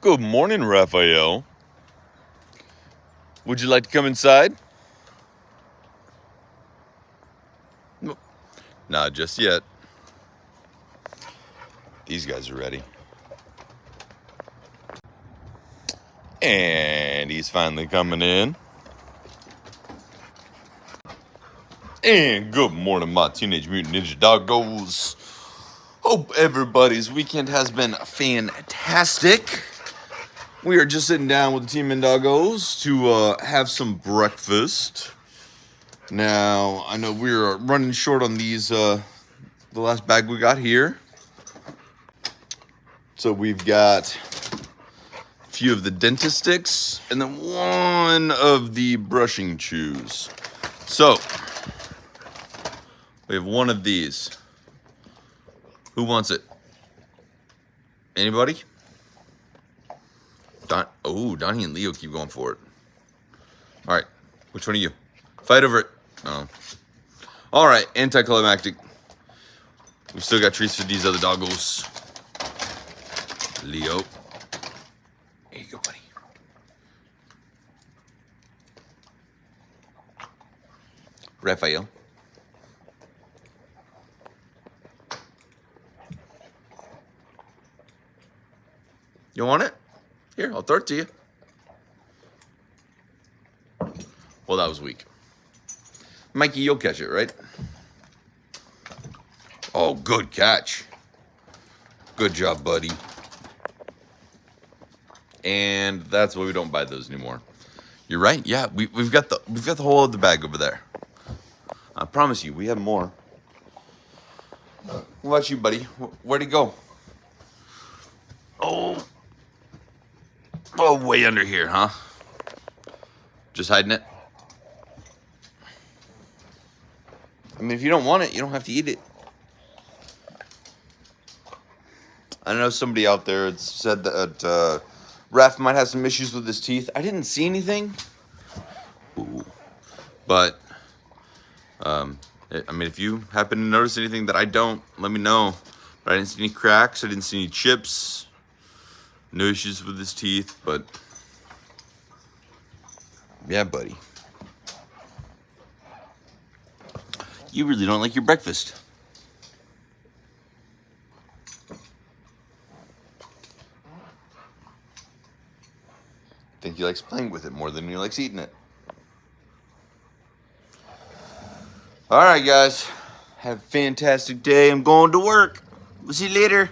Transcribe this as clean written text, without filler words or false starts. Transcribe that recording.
Good morning, Raphael. Would you like to come inside? No, not just yet. These guys are ready. And he's finally coming in. And good morning, my Teenage Mutant Ninja Doggos. Hope everybody's weekend has been fantastic. We are just sitting down with the TMNDoggos to have some breakfast. Now, I know we're running short on these, the last bag we got here. So we've got a few of the dentist sticks and then one of the brushing chews. So, we have one of these. Who wants it? Anybody? Donnie and Leo keep going for it. All right, which one are you? Fight over it. Oh. All right, anticlimactic. We've still got treats for these other doggos. Leo. Here you go, buddy. Raphael. You want it? Here, I'll throw it to you. Well, that was weak. Mikey, you'll catch it, right? Oh, good catch. Good job, buddy. And that's why we don't buy those anymore. You're right. Yeah, we've got the whole other bag over there. I promise you, we have more. What about you, buddy? Where'd he go? Oh, way under here, huh? Just hiding it? I mean, if you don't want it, you don't have to eat it. I know somebody out there had said that Raph might have some issues with his teeth. I didn't see anything. Ooh. But, I mean, if you happen to notice anything that I don't, let me know. But I didn't see any cracks. I didn't see any chips. No issues with his teeth, but yeah, buddy. You really don't like your breakfast. I think he likes playing with it more than he likes eating it. All right, guys. Have a fantastic day. I'm going to work. We'll see you later.